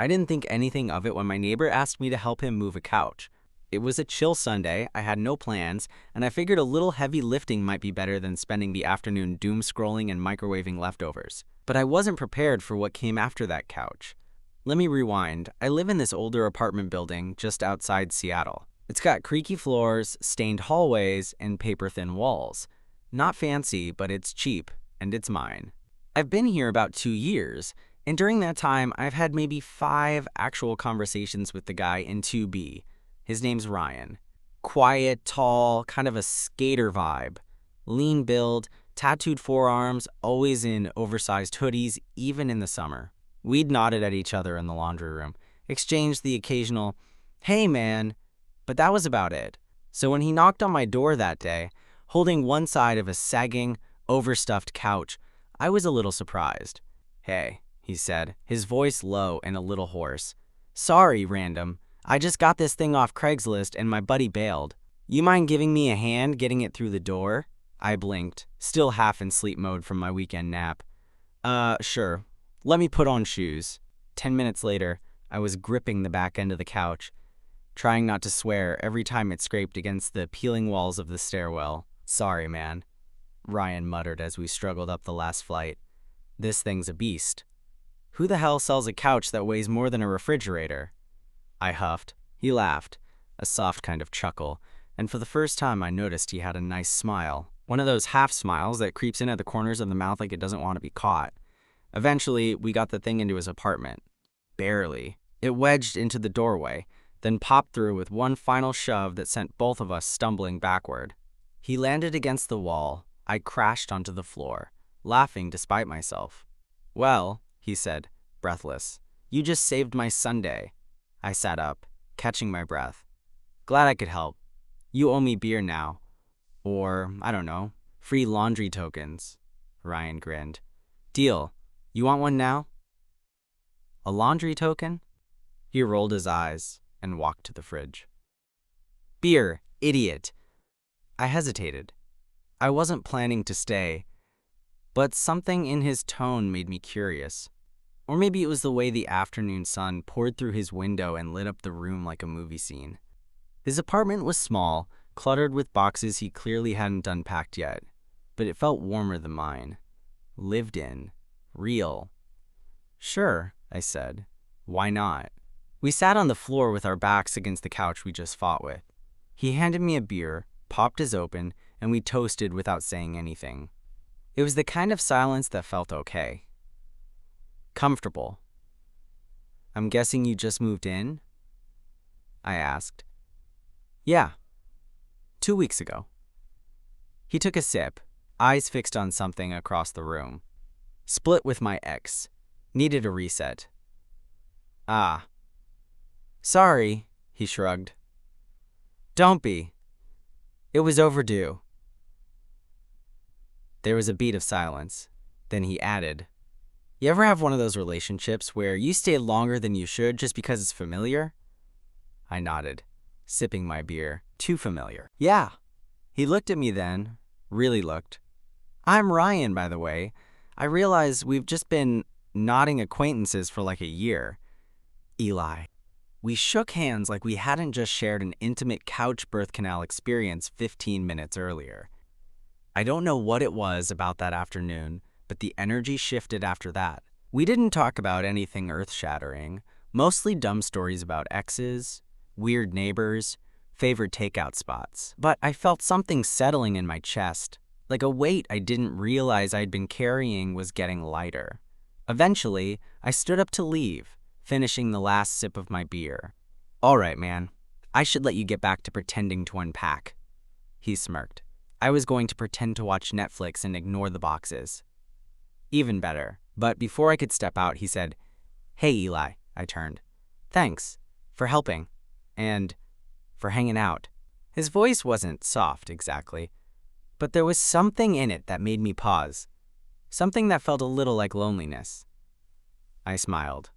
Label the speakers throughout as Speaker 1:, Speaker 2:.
Speaker 1: I didn't think anything of it when my neighbor asked me to help him move a couch. It was a chill Sunday, I had no plans, and I figured a little heavy lifting might be better than spending the afternoon doom scrolling and microwaving leftovers. But I wasn't prepared for what came after that couch. Let me rewind. I live in this older apartment building just outside Seattle. It's got creaky floors, stained hallways, and paper-thin walls. Not fancy, but it's cheap, and it's mine. I've been here about 2 years, and during that time, I've had maybe 5 actual conversations with the guy in 2B. His name's Ryan. Quiet, tall, kind of a skater vibe. Lean build, tattooed forearms, always in oversized hoodies, even in the summer. We'd nodded at each other in the laundry room, exchanged the occasional, "Hey man," but that was about it. So when he knocked on my door that day, holding one side of a sagging, overstuffed couch, I was a little surprised. "Hey," he said, his voice low and a little hoarse. "Sorry, random. I just got this thing off Craigslist and my buddy bailed. You mind giving me a hand getting it through the door?" I blinked, still half in sleep mode from my weekend nap. Sure. Let me put on shoes." 10 minutes later, I was gripping the back end of the couch, trying not to swear every time it scraped against the peeling walls of the stairwell. "Sorry, man," Ryan muttered as we struggled up the last flight. "This thing's a beast. Who the hell sells a couch that weighs more than a refrigerator?" I huffed. He laughed, a soft kind of chuckle, and for the first time I noticed he had a nice smile. One of those half smiles that creeps in at the corners of the mouth like it doesn't want to be caught. Eventually, we got the thing into his apartment. Barely. It wedged into the doorway, then popped through with one final shove that sent both of us stumbling backward. He landed against the wall. I crashed onto the floor, laughing despite myself. "Well," he said, breathless, "you just saved my Sunday." I sat up, catching my breath. "Glad I could help. You owe me beer now. Or, I don't know, free laundry tokens." Ryan grinned. "Deal. You want one now?" "A laundry token?" He rolled his eyes and walked to the fridge. "Beer, idiot." I hesitated. I wasn't planning to stay, but something in his tone made me curious. Or maybe it was the way the afternoon sun poured through his window and lit up the room like a movie scene. His apartment was small, cluttered with boxes he clearly hadn't unpacked yet, but it felt warmer than mine. Lived in. Real. "Sure," I said. "Why not?" We sat on the floor with our backs against the couch we just fought with. He handed me a beer, popped his open, and we toasted without saying anything. It was the kind of silence that felt okay. Comfortable. "I'm guessing you just moved in?" I asked. "Yeah. 2 weeks ago." He took a sip, eyes fixed on something across the room. "Split with my ex. Needed a reset." "Ah. Sorry," he shrugged. "Don't be. It was overdue." There was a beat of silence. Then he added, "You ever have one of those relationships where you stay longer than you should just because it's familiar?" I nodded, sipping my beer. Too familiar. "Yeah." He looked at me then, really looked. "I'm Ryan, by the way. I realize we've just been nodding acquaintances for like a year. Eli." We shook hands like we hadn't just shared an intimate couch birth canal experience 15 minutes earlier. I don't know what it was about that afternoon, but the energy shifted after that. We didn't talk about anything earth-shattering, mostly dumb stories about exes, weird neighbors, favorite takeout spots. But I felt something settling in my chest, like a weight I didn't realize I'd been carrying was getting lighter. Eventually, I stood up to leave, finishing the last sip of my beer. "All right, man. I should let you get back to pretending to unpack." He smirked. I was going to pretend to watch Netflix and ignore the boxes. Even better. But before I could step out, he said, "Hey, Eli." I turned. "Thanks. For helping. And for hanging out." His voice wasn't soft, exactly. But there was something in it that made me pause. Something that felt a little like loneliness. I smiled.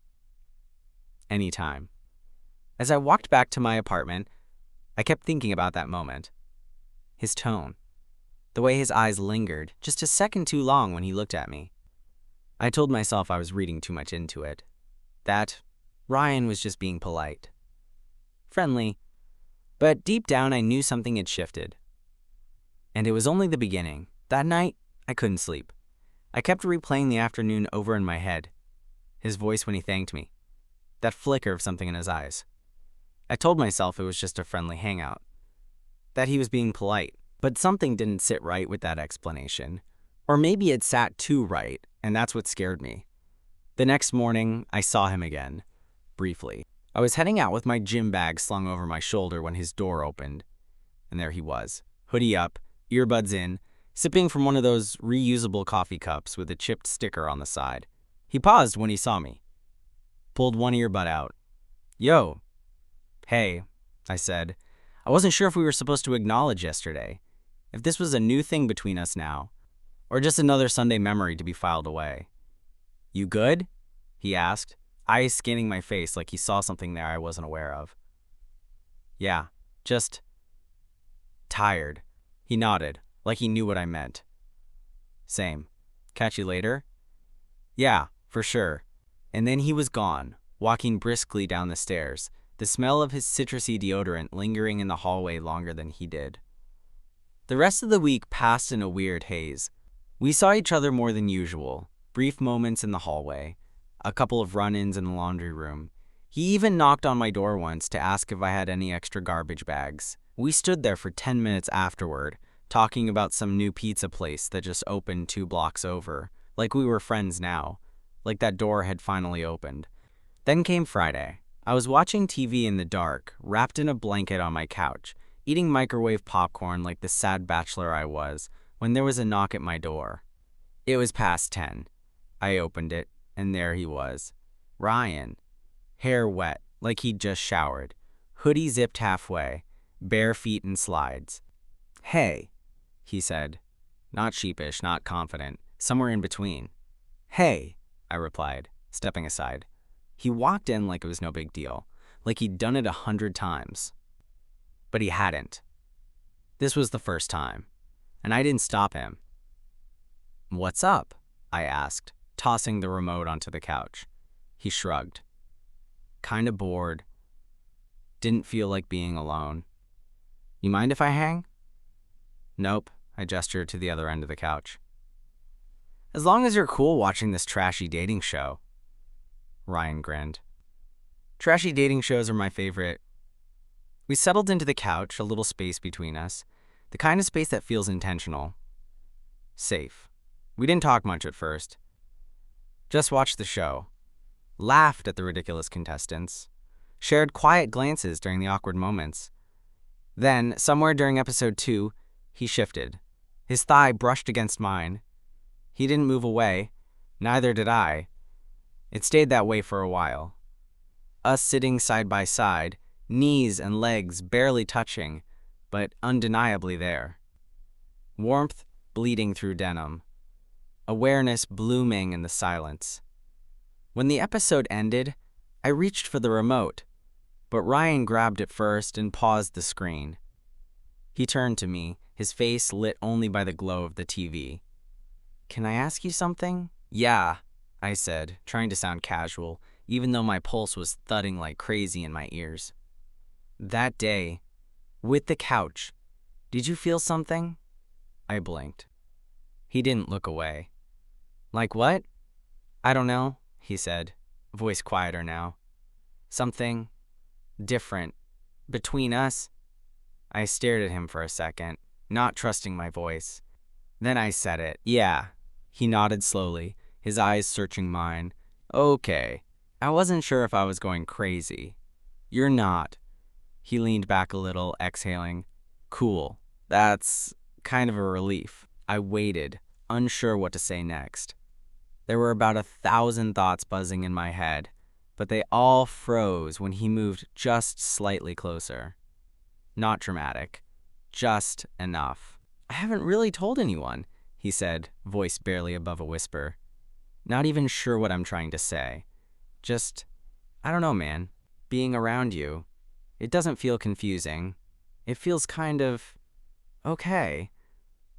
Speaker 1: Anytime. As I walked back to my apartment, I kept thinking about that moment. His tone. The way his eyes lingered, just a second too long when he looked at me. I told myself I was reading too much into it. That, Ryan was just being polite. Friendly. But deep down I knew something had shifted. And it was only the beginning. That night, I couldn't sleep. I kept replaying the afternoon over in my head. His voice when he thanked me. That flicker of something in his eyes. I told myself it was just a friendly hangout. That he was being polite. But something didn't sit right with that explanation. Or maybe it sat too right, and that's what scared me. The next morning, I saw him again. Briefly. I was heading out with my gym bag slung over my shoulder when his door opened. And there he was, hoodie up, earbuds in, sipping from one of those reusable coffee cups with a chipped sticker on the side. He paused when he saw me. Pulled one earbud out. Yo. Hey, I said. I wasn't sure if we were supposed to acknowledge yesterday. If this was a new thing between us now. Or just another Sunday memory to be filed away. You good? He asked, eyes scanning my face like he saw something there I wasn't aware of. Yeah, just tired. He nodded, like he knew what I meant. Same. Catch you later? Yeah, for sure. And then he was gone, walking briskly down the stairs, the smell of his citrusy deodorant lingering in the hallway longer than he did. The rest of the week passed in a weird haze. We saw each other more than usual, brief moments in the hallway, a couple of run-ins in the laundry room. He even knocked on my door once to ask if I had any extra garbage bags. We stood there for 10 minutes afterward, talking about some new pizza place that just opened 2 blocks over, like we were friends now, like that door had finally opened. Then came Friday. I was watching TV in the dark, wrapped in a blanket on my couch, eating microwave popcorn like the sad bachelor I was, when there was a knock at my door. It was past 10. I opened it, and there he was. Ryan. Hair wet, like he'd just showered. Hoodie zipped halfway, bare feet in slides. Hey, he said. Not sheepish, not confident, somewhere in between. Hey, I replied, stepping aside. He walked in like it was no big deal, like he'd done it 100 times. But he hadn't. This was the first time, and I didn't stop him. What's up? I asked, tossing the remote onto the couch. He shrugged. Kinda bored. Didn't feel like being alone. You mind if I hang? Nope, I gestured to the other end of the couch. As long as you're cool watching this trashy dating show. Ryan grinned. Trashy dating shows are my favorite. We settled into the couch, a little space between us, the kind of space that feels intentional. Safe. We didn't talk much at first. Just watched the show. Laughed at the ridiculous contestants. Shared quiet glances during the awkward moments. Then, somewhere during episode 2, he shifted. His thigh brushed against mine. He didn't move away. Neither did I. It stayed that way for a while. Us sitting side by side, knees and legs barely touching, but undeniably there. Warmth bleeding through denim. Awareness blooming in the silence. When the episode ended, I reached for the remote, but Ryan grabbed it first and paused the screen. He turned to me, his face lit only by the glow of the TV. Can I ask you something? Yeah, I said, trying to sound casual, even though my pulse was thudding like crazy in my ears. That day, with the couch, did you feel something? I blinked. He didn't look away. Like what? I don't know, he said, voice quieter now. Something different between us. I stared at him for a second, not trusting my voice. Then I said it. Yeah. He nodded slowly, his eyes searching mine. Okay. I wasn't sure if I was going crazy. You're not. He leaned back a little, exhaling. Cool. That's kind of a relief. I waited, unsure what to say next. There were about 1,000 thoughts buzzing in my head, but they all froze when he moved just slightly closer. Not dramatic, just enough. I haven't really told anyone, he said, voice barely above a whisper. Not even sure what I'm trying to say. Just, I don't know, man. Being around you, it doesn't feel confusing. It feels kind of okay.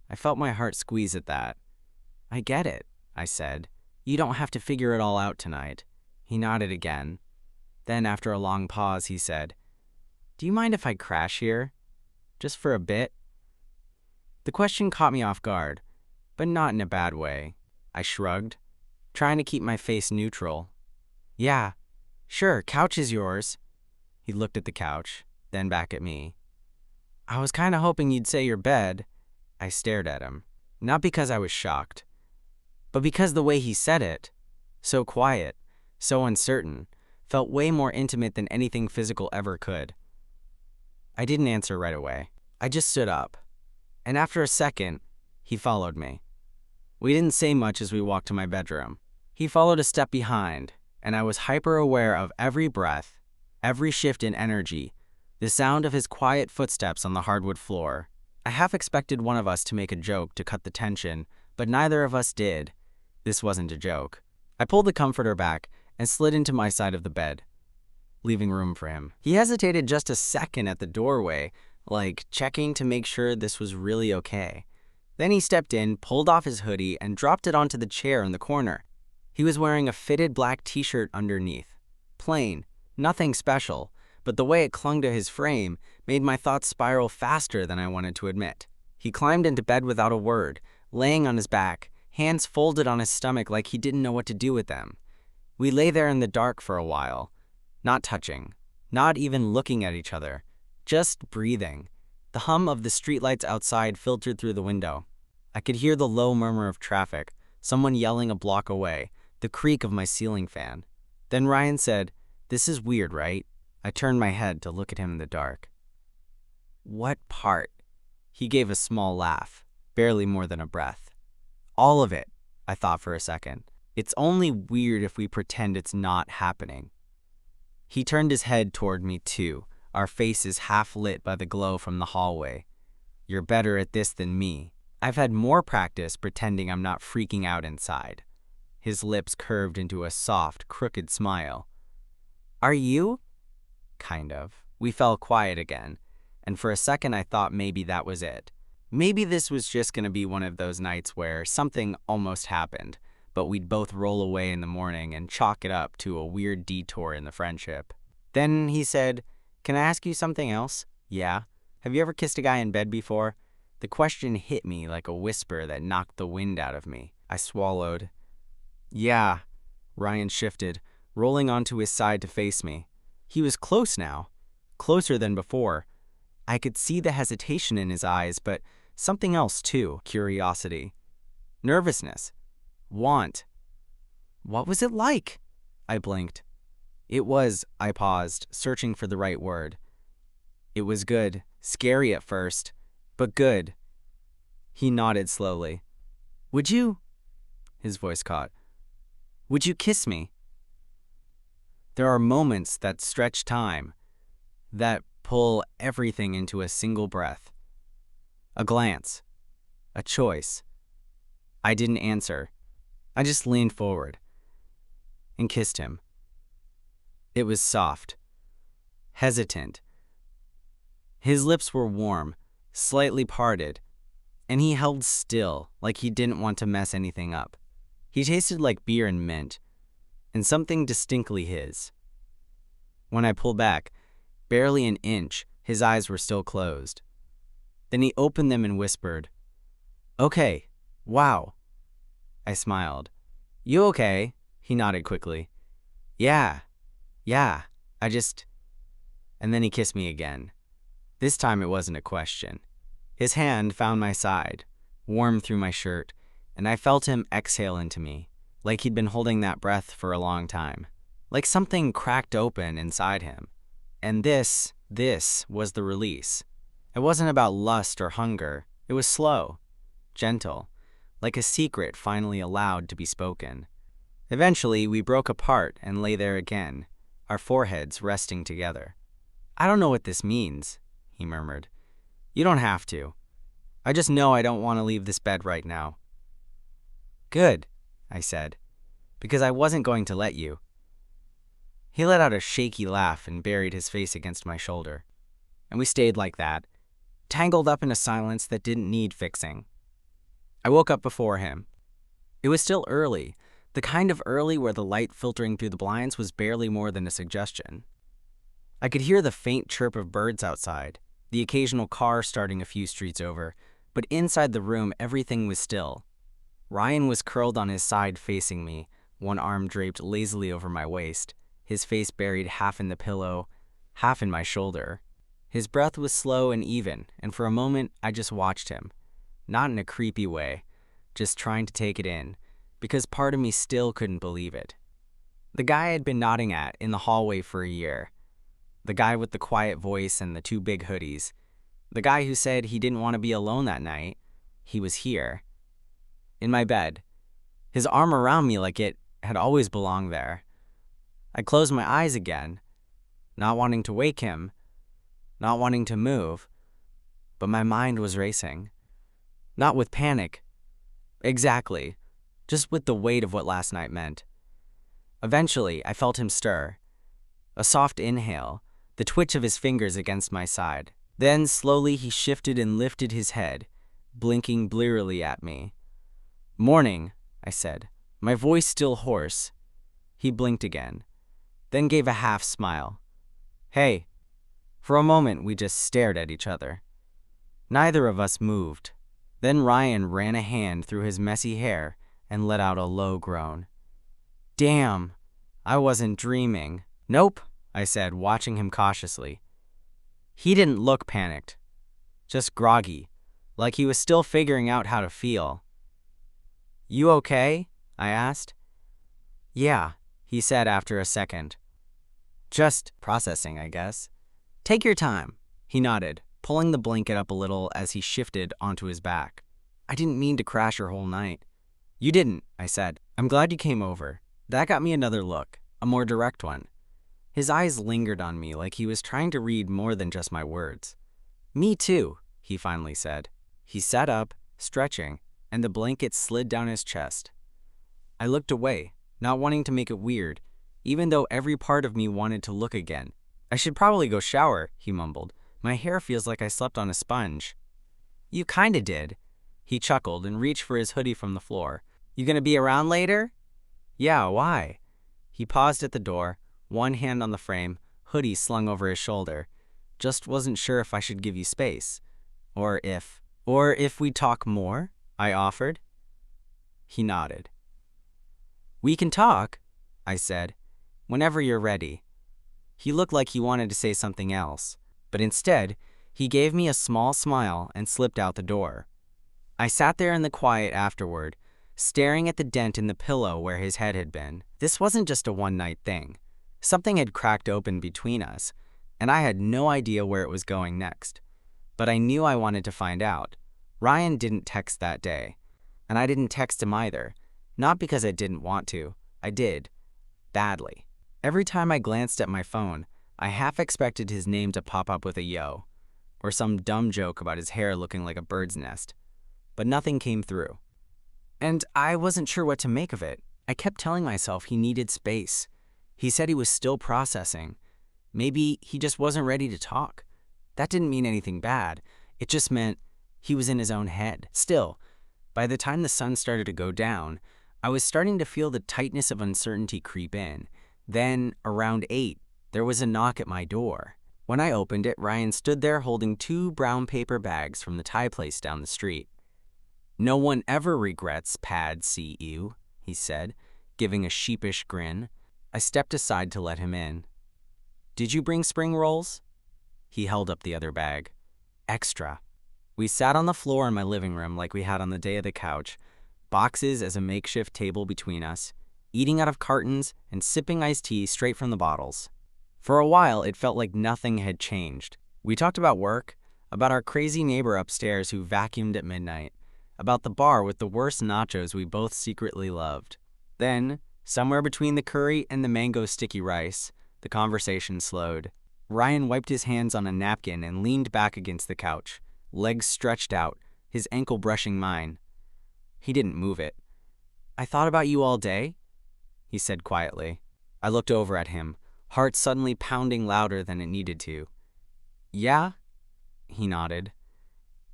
Speaker 1: I felt my heart squeeze at that. I get it, I said. You don't have to figure it all out tonight. He nodded again. Then, after a long pause, he said, "Do you mind if I crash here? Just for a bit?" The question caught me off guard, but not in a bad way. I shrugged, trying to keep my face neutral. "Yeah, sure, couch is yours." He looked at the couch, then back at me. "I was kinda hoping you'd say your bed." I stared at him, not because I was shocked, but because the way he said it, so quiet, so uncertain, felt way more intimate than anything physical ever could. I didn't answer right away. I just stood up, and after a second, he followed me. We didn't say much as we walked to my bedroom. He followed a step behind, and I was hyper-aware of every breath, every shift in energy, the sound of his quiet footsteps on the hardwood floor. I half expected one of us to make a joke to cut the tension, but neither of us did. This wasn't a joke. I pulled the comforter back and slid into my side of the bed, leaving room for him. He hesitated just a second at the doorway, like checking to make sure this was really okay. Then he stepped in, pulled off his hoodie, and dropped it onto the chair in the corner. He was wearing a fitted black t-shirt underneath. Plain, nothing special, but the way it clung to his frame made my thoughts spiral faster than I wanted to admit. He climbed into bed without a word, laying on his back, hands folded on his stomach like he didn't know what to do with them. We lay there in the dark for a while, not touching, not even looking at each other, just breathing. The hum of the streetlights outside filtered through the window. I could hear the low murmur of traffic, someone yelling a block away, the creak of my ceiling fan. Then Ryan said, "This is weird, right?" I turned my head to look at him in the dark. "What part?" He gave a small laugh, barely more than a breath. "All of it," I thought for a second. "It's only weird if we pretend it's not happening." He turned his head toward me too, our faces half lit by the glow from the hallway. "You're better at this than me. I've had more practice pretending I'm not freaking out inside." His lips curved into a soft, crooked smile. "Are you?" Kind of. We fell quiet again, and for a second I thought maybe that was it. Maybe this was just going to be one of those nights where something almost happened, but we'd both roll away in the morning and chalk it up to a weird detour in the friendship. Then he said, "Can I ask you something else?" "Yeah." "Have you ever kissed a guy in bed before?" The question hit me like a whisper that knocked the wind out of me. I swallowed. "Yeah." Ryan shifted, rolling onto his side to face me. He was close now, closer than before. I could see the hesitation in his eyes, but something else too, curiosity, nervousness, want. "What was it like?" I blinked. I paused, searching for the right word. "It was good, scary at first, but good." He nodded slowly. "Would you?" His voice caught. "Would you kiss me?" There are moments that stretch time, that pull everything into a single breath. A glance, a choice. I didn't answer. I just leaned forward and kissed him. It was soft, hesitant. His lips were warm, slightly parted, and he held still like he didn't want to mess anything up. He tasted like beer and mint, and something distinctly his. When I pulled back, barely an inch, his eyes were still closed. Then he opened them and whispered, "Okay, wow." I smiled. "You okay?" He nodded quickly. Yeah, And then he kissed me again. This time it wasn't a question. His hand found my side, warm through my shirt, and I felt him exhale into me, like he'd been holding that breath for a long time. Like something cracked open inside him. And this was the release. It wasn't about lust or hunger. It was slow, gentle, like a secret finally allowed to be spoken. Eventually, we broke apart and lay there again, our foreheads resting together. "I don't know what this means," he murmured. "You don't have to. I just know I don't want to leave this bed right now." "Good," I said, "because I wasn't going to let you." He let out a shaky laugh and buried his face against my shoulder. And we stayed like that, tangled up in a silence that didn't need fixing. I woke up before him. It was still early, The kind of early where the light filtering through the blinds was barely more than a suggestion. I could hear the faint chirp of birds outside, the occasional car starting a few streets over, but inside the room everything was still. Ryan was curled on his side facing me, one arm draped lazily over my waist, his face buried half in the pillow, half in my shoulder. His breath was slow and even, and for a moment I just watched him. Not in a creepy way, just trying to take it in, because part of me still couldn't believe it. The guy I had been nodding at in the hallway for a year. The guy with the quiet voice and the two big hoodies. The guy who said he didn't want to be alone that night. He was here. In my bed. His arm around me like it had always belonged there. I closed my eyes again, not wanting to wake him, not wanting to move, but my mind was racing. Not with panic. Exactly. Just with the weight of what last night meant. Eventually, I felt him stir. A soft inhale, the twitch of his fingers against my side. Then, slowly, he shifted and lifted his head, blinking blearily at me. "Morning," I said, my voice still hoarse. He blinked again, then gave a half smile. "Hey." For a moment, we just stared at each other. Neither of us moved. Then Ryan ran a hand through his messy hair and let out a low groan. "Damn, I wasn't dreaming." "Nope," I said, watching him cautiously. He didn't look panicked, just groggy, like he was still figuring out how to feel. "You okay?" I asked. "Yeah," he said after a second. "Just processing, I guess." "Take your time," he nodded, pulling the blanket up a little as he shifted onto his back. "I didn't mean to crash your whole night." "You didn't," I said. "I'm glad you came over." That got me another look, a more direct one. His eyes lingered on me like he was trying to read more than just my words. "Me too," he finally said. He sat up, stretching, and the blanket slid down his chest. I looked away, not wanting to make it weird, even though every part of me wanted to look again. "I should probably go shower," he mumbled. "My hair feels like I slept on a sponge." "You kinda did." He chuckled and reached for his hoodie from the floor. "You gonna be around later?" "Yeah, why?" He paused at the door, one hand on the frame, hoodie slung over his shoulder. "Just wasn't sure if I should give you space. Or if we talk more," I offered. He nodded. "We can talk," I said, "whenever you're ready." He looked like he wanted to say something else, but instead, he gave me a small smile and slipped out the door. I sat there in the quiet afterward, staring at the dent in the pillow where his head had been. This wasn't just a one-night thing. Something had cracked open between us, and I had no idea where it was going next. But I knew I wanted to find out. Ryan didn't text that day, and I didn't text him either. Not because I didn't want to. I did. Badly. Every time I glanced at my phone, I half expected his name to pop up with a yo, or some dumb joke about his hair looking like a bird's nest. But nothing came through. And I wasn't sure what to make of it. I kept telling myself he needed space. He said he was still processing. Maybe he just wasn't ready to talk. That didn't mean anything bad. It just meant he was in his own head. Still, by the time the sun started to go down, I was starting to feel the tightness of uncertainty creep in. Then, around 8, there was a knock at my door. When I opened it, Ryan stood there holding 2 brown paper bags from the Thai place down the street. "No one ever regrets Pad CU," he said, giving a sheepish grin. I stepped aside to let him in. "Did you bring spring rolls?" He held up the other bag. "Extra." We sat on the floor in my living room like we had on the day of the couch, boxes as a makeshift table between us, eating out of cartons and sipping iced tea straight from the bottles. For a while, it felt like nothing had changed. We talked about work, about our crazy neighbor upstairs who vacuumed at midnight, about the bar with the worst nachos we both secretly loved. Then, somewhere between the curry and the mango sticky rice, the conversation slowed. Ryan wiped his hands on a napkin and leaned back against the couch, legs stretched out, his ankle brushing mine. He didn't move it. "I thought about you all day," he said quietly. I looked over at him, heart suddenly pounding louder than it needed to. "Yeah?" He nodded.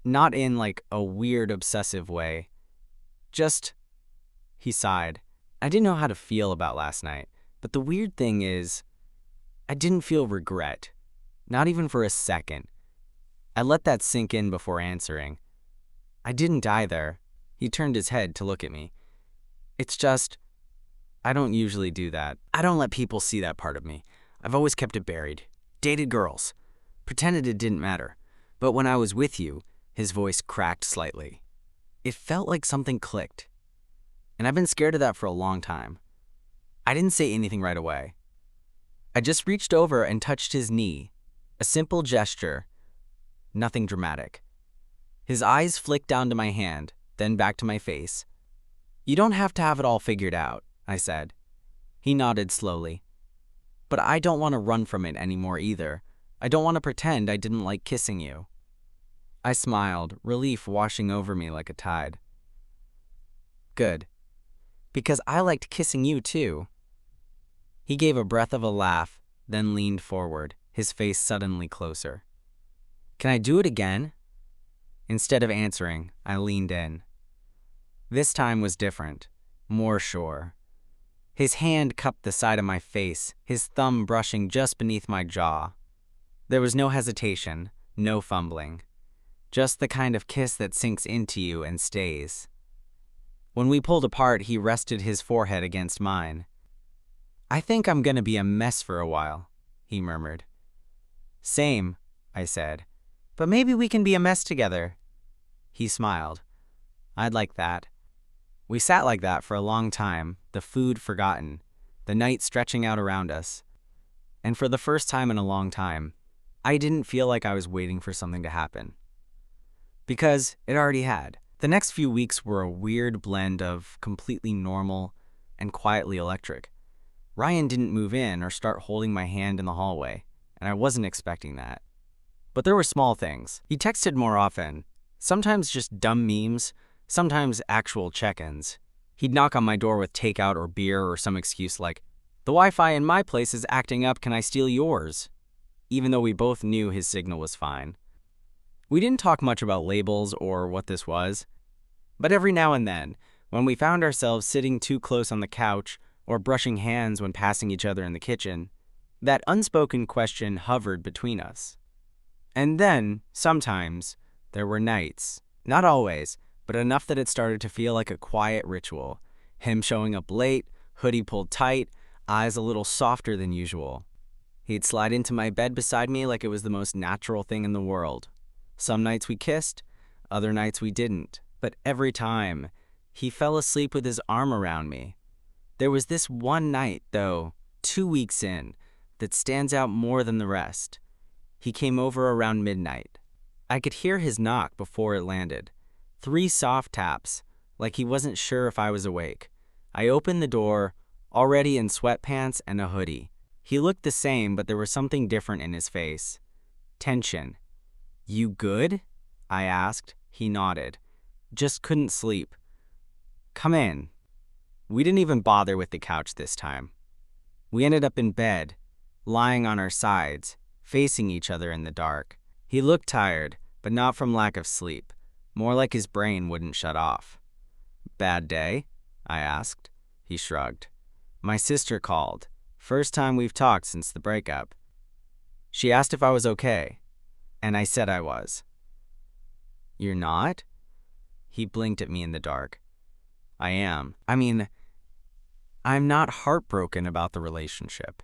Speaker 1: Not in like a weird obsessive way. Just, he sighed. I didn't know how to feel about last night, but the weird thing is, I didn't feel regret. Not even for a second. I let that sink in before answering. I didn't either. He turned his head to look at me. It's just, I don't usually do that. I don't let people see that part of me. I've always kept it buried. Dated girls. Pretended it didn't matter. But when I was with you, his voice cracked slightly. It felt like something clicked. And I've been scared of that for a long time. I didn't say anything right away. I just reached over and touched his knee. A simple gesture. Nothing dramatic. His eyes flicked down to my hand, then back to my face. You don't have to have it all figured out, I said. He nodded slowly. But I don't want to run from it anymore either. I don't want to pretend I didn't like kissing you. I smiled, relief washing over me like a tide. Good. Because I liked kissing you too. He gave a breath of a laugh, then leaned forward, his face suddenly closer. Can I do it again? Instead of answering, I leaned in. This time was different, more sure. His hand cupped the side of my face, his thumb brushing just beneath my jaw. There was no hesitation, no fumbling. Just the kind of kiss that sinks into you and stays. When we pulled apart, he rested his forehead against mine. I think I'm gonna be a mess for a while, he murmured. Same, I said. But maybe we can be a mess together. He smiled. I'd like that. We sat like that for a long time, the food forgotten, the night stretching out around us. And for the first time in a long time, I didn't feel like I was waiting for something to happen. Because it already had. The next few weeks were a weird blend of completely normal and quietly electric. Ryan didn't move in or start holding my hand in the hallway, and I wasn't expecting that. But there were small things. He texted more often, sometimes just dumb memes, sometimes actual check-ins. He'd knock on my door with takeout or beer or some excuse like, the Wi-Fi in my place is acting up, can I steal yours? Even though we both knew his signal was fine. We didn't talk much about labels or what this was, but every now and then, when we found ourselves sitting too close on the couch or brushing hands when passing each other in the kitchen, that unspoken question hovered between us. And then, sometimes, there were nights, not always, but enough that it started to feel like a quiet ritual. Him showing up late, hoodie pulled tight, eyes a little softer than usual. He'd slide into my bed beside me like it was the most natural thing in the world. Some nights we kissed, other nights we didn't, but every time, he fell asleep with his arm around me. There was this one night, though, 2 weeks in, that stands out more than the rest. He came over around midnight. I could hear his knock before it landed. 3 soft taps, like he wasn't sure if I was awake. I opened the door, already in sweatpants and a hoodie. He looked the same, but there was something different in his face. Tension. You good? I asked. He nodded. Just couldn't sleep. Come in. We didn't even bother with the couch this time. We ended up in bed, lying on our sides, facing each other in the dark. He looked tired, but not from lack of sleep. More like his brain wouldn't shut off. Bad day? I asked. He shrugged. My sister called. First time we've talked since the breakup. She asked if I was okay, and I said I was. You're not? He blinked at me in the dark. I am. I'm not heartbroken about the relationship.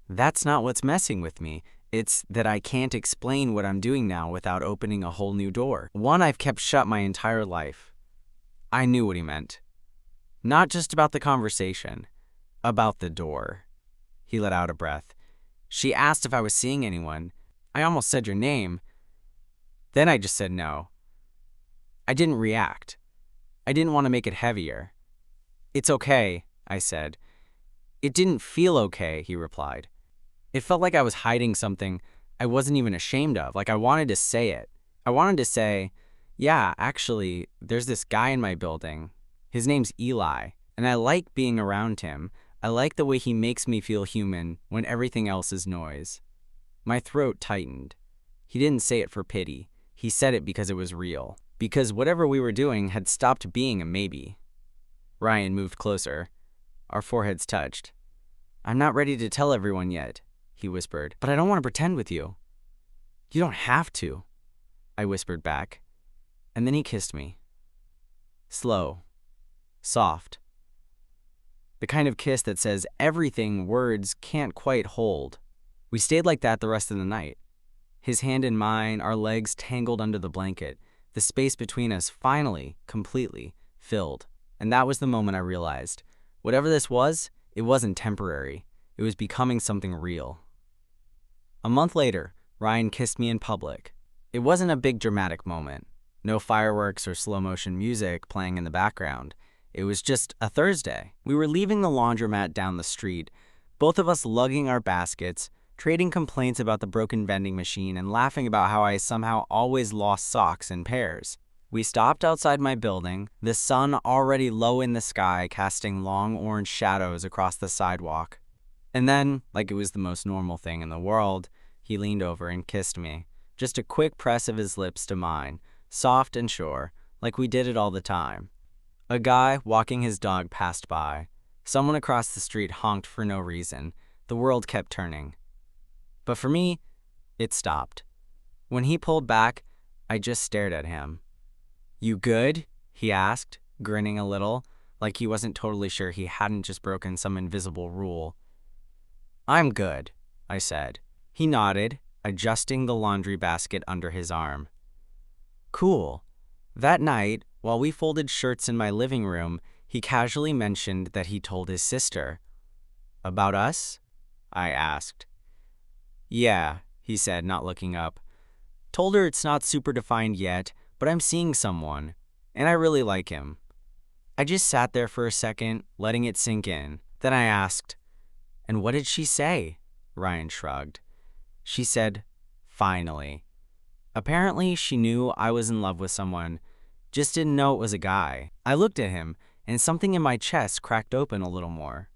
Speaker 1: That's not what's messing with me. It's that I can't explain what I'm doing now without opening a whole new door. One I've kept shut my entire life. I knew what he meant. Not just about the conversation, about the door. He let out a breath. She asked if I was seeing anyone. I almost said your name. Then I just said no. I didn't react. I didn't want to make it heavier. It's okay, I said. It didn't feel okay, he replied. It felt like I was hiding something I wasn't even ashamed of, like I wanted to say it. I wanted to say, yeah, actually, there's this guy in my building. His name's Eli, and I like being around him. I like the way he makes me feel human when everything else is noise. My throat tightened. He didn't say it for pity. He said it because it was real. Because whatever we were doing had stopped being a maybe. Ryan moved closer. Our foreheads touched. "I'm not ready to tell everyone yet," he whispered, "but I don't want to pretend with you." "You don't have to," I whispered back. And then he kissed me. Slow. Soft. The kind of kiss that says everything words can't quite hold. We stayed like that the rest of the night. His hand in mine, our legs tangled under the blanket, the space between us finally, completely, filled. And that was the moment I realized, whatever this was, it wasn't temporary. It was becoming something real. A month later, Ryan kissed me in public. It wasn't a big dramatic moment. No fireworks or slow-motion music playing in the background. It was just a Thursday. We were leaving the laundromat down the street, both of us lugging our baskets, trading complaints about the broken vending machine and laughing about how I somehow always lost socks in pairs. We stopped outside my building, the sun already low in the sky casting long orange shadows across the sidewalk. And then, like it was the most normal thing in the world, he leaned over and kissed me. Just a quick press of his lips to mine, soft and sure, like we did it all the time. A guy walking his dog passed by. Someone across the street honked for no reason. The world kept turning. But for me, it stopped. When he pulled back, I just stared at him. "You good?" he asked, grinning a little, like he wasn't totally sure he hadn't just broken some invisible rule. "I'm good," I said. He nodded, adjusting the laundry basket under his arm. "Cool." That night, while we folded shirts in my living room, he casually mentioned that he told his sister. "About us?" I asked. "Yeah," he said, not looking up. "Told her it's not super defined yet, but I'm seeing someone, and I really like him." I just sat there for a second, letting it sink in. Then I asked, "And what did she say?" Ryan shrugged. "She said, 'Finally.' Apparently, she knew I was in love with someone, just didn't know it was a guy." I looked at him, and something in my chest cracked open a little more.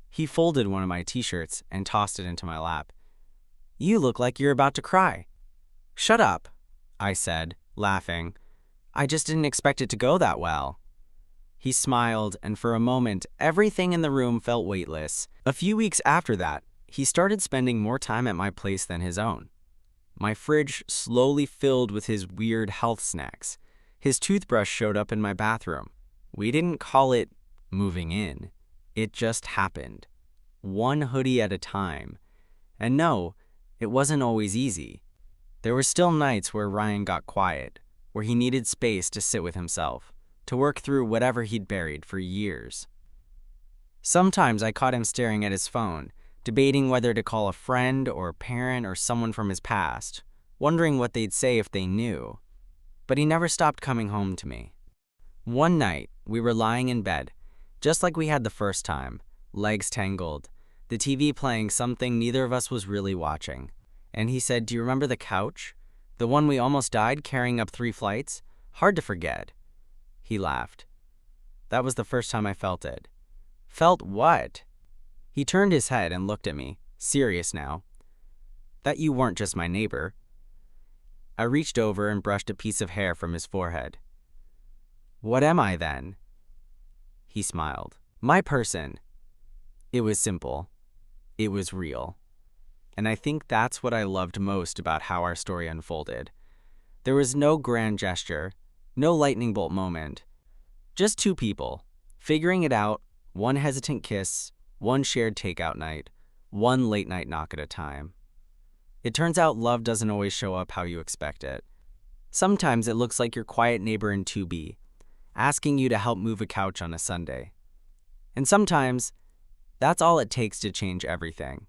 Speaker 1: He folded one of my t-shirts and tossed it into my lap. "You look like you're about to cry." "Shut up," I said, laughing. "I just didn't expect it to go that well." He smiled, and for a moment, everything in the room felt weightless. A few weeks after that, he started spending more time at my place than his own. My fridge slowly filled with his weird health snacks. His toothbrush showed up in my bathroom. We didn't call it moving in. It just happened. One hoodie at a time. And no, it wasn't always easy. There were still nights where Ryan got quiet, where he needed space to sit with himself, to work through whatever he'd buried for years. Sometimes I caught him staring at his phone, debating whether to call a friend or a parent or someone from his past, wondering what they'd say if they knew. But he never stopped coming home to me. One night, we were lying in bed, just like we had the first time, legs tangled, the TV playing something neither of us was really watching. And he said, "Do you remember the couch? The one we almost died carrying up 3 flights? Hard to forget." He laughed. That was the first time I felt it. Felt what? He turned his head and looked at me, serious now. "That you weren't just my neighbor." I reached over and brushed a piece of hair from his forehead. "What am I then?" He smiled. "My person." It was simple. It was real. And I think that's what I loved most about how our story unfolded. There was no grand gesture, no lightning bolt moment. Just 2 people, figuring it out, one hesitant kiss, one shared takeout night, one late night knock at a time. It turns out love doesn't always show up how you expect it. Sometimes it looks like your quiet neighbor in 2B, asking you to help move a couch on a Sunday. And sometimes, that's all it takes to change everything.